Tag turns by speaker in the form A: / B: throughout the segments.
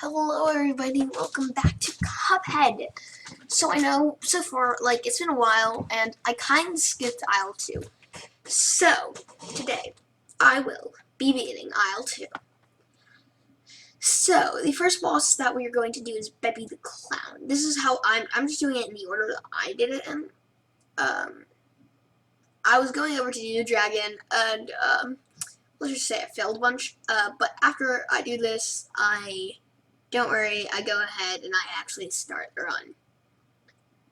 A: Hello everybody, welcome back to Cuphead. So I know so far, it's been a while, and I kind of skipped Aisle 2. So, today, I will be beating Aisle 2. So, the first boss that we are going to do is Beppy the Clown. This is how I'm just doing it in the order that I did it in. I was going over to do the dragon, and, let's just say I failed a bunch. But after I do this, don't worry, I go ahead and I actually start the run.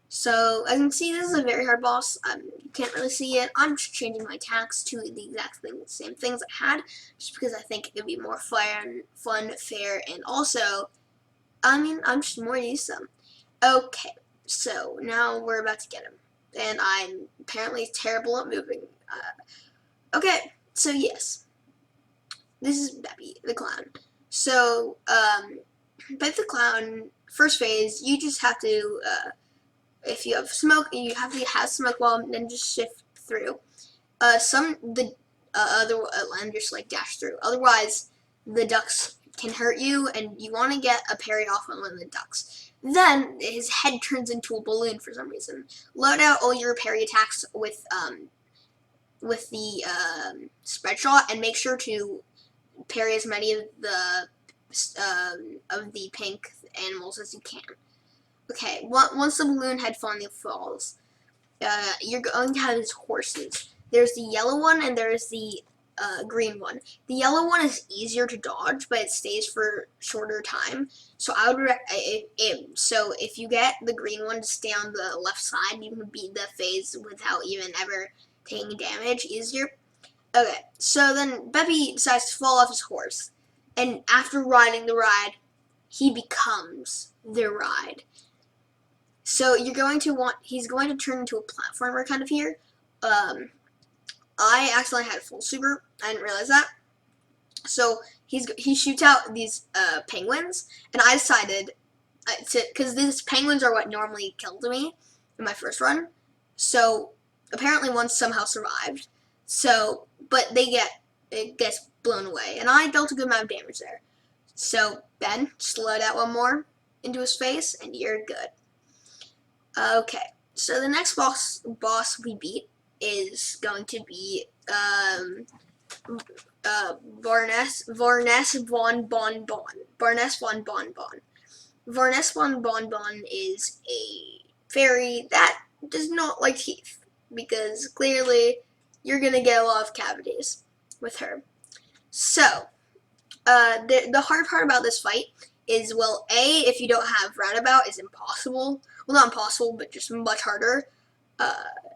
A: So, as you can see, this is a very hard boss. You can't really see it. I'm just changing my attacks to the exact same things I had, just because I think it would be more fun, fair, and also, I'm just more used to them. Okay, so now we're about to get him. And I'm apparently terrible at moving. Okay, so yes. This is Beppy the Clown. So, Beppy the Clown, first phase, you just have to, if you have smoke, you have to have smoke wall, and then just shift through. Other and just dash through. Otherwise, the ducks can hurt you, and you want to get a parry off on one of the ducks. Then his head turns into a balloon for some reason. Load out all your parry attacks with the spread shot, and make sure to parry as many of the pink animals as you can. Okay, once the balloon head finally falls, you're going to have his horses. There's the yellow one and there's the green one. The yellow one is easier to dodge, but it stays for shorter time. So so if you get the green one to stay on the left side, you can beat the phase without even ever taking damage easier. Okay, so then Beppy decides to fall off his horse, and after riding the ride, he becomes the ride. So he's going to turn into a platformer kind of here. I accidentally had full super. I didn't realize that. So he shoots out these penguins, and I decided because these penguins are what normally killed me in my first run. So apparently one somehow survived. So, but it gets blown away, and I dealt a good amount of damage there. So Ben, just load out one more into his face, and you're good. Okay, so the next boss we beat is going to be Varnes von Bon Bon. Varnes von Bon Bon. Varnes von Bon Bon is a fairy that does not like teeth, because clearly you're gonna get a lot of cavities with her. So, the hard part about this fight is, well, if you don't have roundabout, is impossible. Well, not impossible, but just much harder.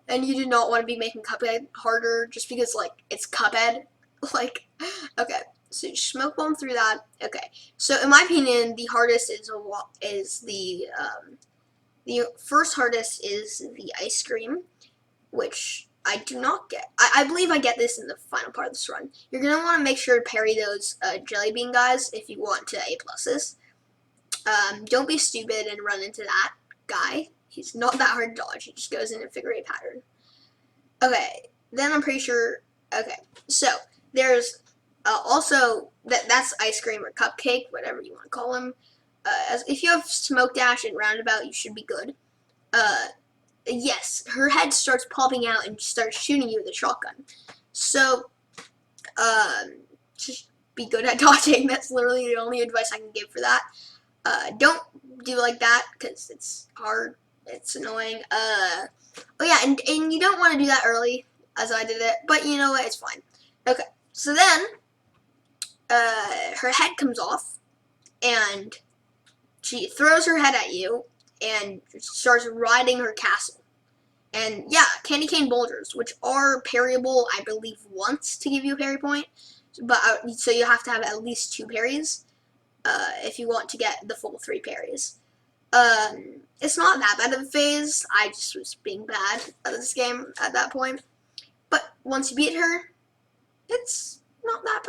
A: And you do not want to be making Cuphead harder just because, it's Cuphead. Okay, so you smoke bomb through that. Okay, so in my opinion, the hardest is the first hardest is the ice cream, which I do not get. I believe I get this in the final part of this run. You're going to want to make sure to parry those jelly bean guys if you want to A+s. Don't be stupid and run into that guy. He's not that hard to dodge. He just goes in a figure 8 pattern. Okay, then I'm pretty sure. Okay, so there's also that's ice cream or cupcake, whatever you want to call them. If you have smoke dash and roundabout, you should be good. Yes, her head starts popping out and starts shooting you with a shotgun. So, just be good at dodging. That's literally the only advice I can give for that. Don't do like that, because it's hard. It's annoying. Oh yeah, and you don't want to do that early, as I did it, but you know what, it's fine. Okay, so then, her head comes off, and she throws her head at you, and starts riding her castle. And yeah, candy cane boulders, which are parryable, I believe, once to give you a parry point. But so you have to have at least 2 parries if you want to get the full 3 parries. It's not that bad of a phase. I just was being bad at this game at that point. But once you beat her, it's not that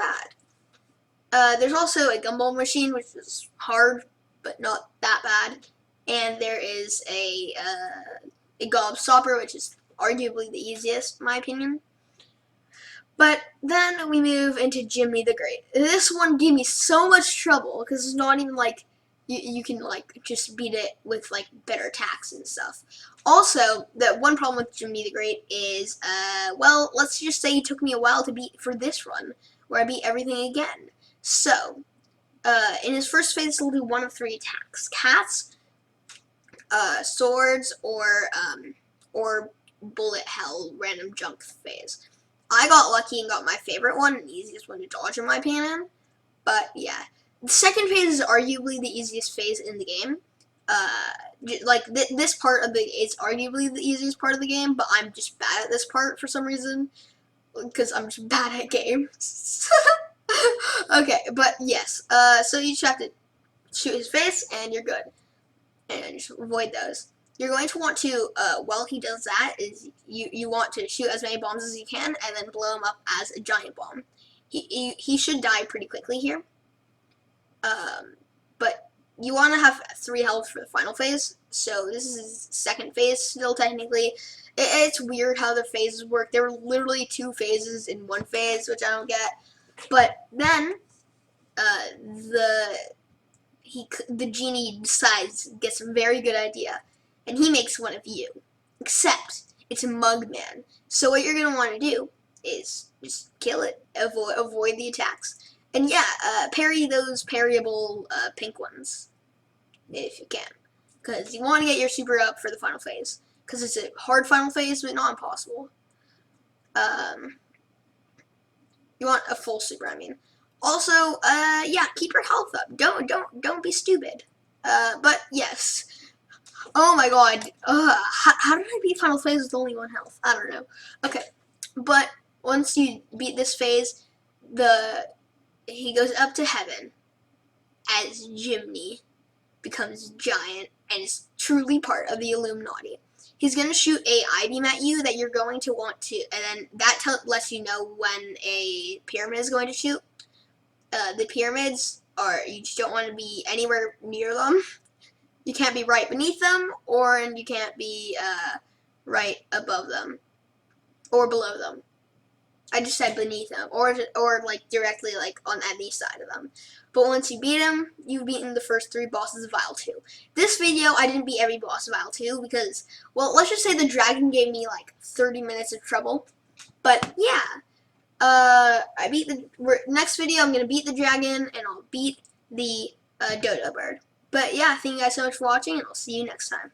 A: bad. There's also a gumball machine, which is hard, but not that bad. And there is a gobstopper, which is arguably the easiest, in my opinion. But then we move into Jimmy the Great. This one gave me so much trouble because it's not even like you can like just beat it with like better attacks and stuff. Also, the one problem with Jimmy the Great is, well, let's just say it took me a while to beat for this run, where I beat everything again. So, in his first phase, he'll do one of three attacks: cats, swords, or bullet hell random junk phase. I got lucky and got my favorite one, and the easiest one to dodge in my opinion. But yeah, the second phase is arguably the easiest phase in the game. Like this part of the is arguably the easiest part of the game, but I'm just bad at this part for some reason because I'm just bad at games. Okay, but yes. So you just have to shoot his face, and you're good, and just avoid those. You're going to want to, while he does that, is you want to shoot as many bombs as you can, and then blow him up as a giant bomb. He should die pretty quickly here. But you want to have 3 health for the final phase. So this is his second phase still technically. It's weird how the phases work. There were literally 2 phases in one phase, which I don't get. But then the genie decides, gets a very good idea, and he makes one of you. Except it's a mug man. So what you're gonna want to do is just kill it, avoid the attacks, and yeah, parry those parryable pink ones if you can, because you want to get your super up for the final phase, because it's a hard final phase, but not impossible. You want a full super, I mean. Also, yeah, keep your health up. Don't be stupid. But yes. Oh my god. How did I beat final phase with only 1 health? I don't know. Okay, but once you beat this phase, he goes up to heaven as Jimmy becomes giant and is truly part of the Illuminati. He's going to shoot a I-beam at you that you're going to want to, and then that lets you know when a pyramid is going to shoot. The pyramids you just don't want to be anywhere near them. You can't be right beneath them, and you can't be right above them or below them. I just said beneath them, or like directly like on any side of them. But once you beat them, you've beaten the first 3 bosses of Isle 2. This video, I didn't beat every boss of Isle 2 because, well, let's just say the dragon gave me like 30 minutes of trouble. But yeah, I beat next video, I'm gonna beat the dragon, and I'll beat the dodo bird. But yeah, thank you guys so much for watching, and I'll see you next time.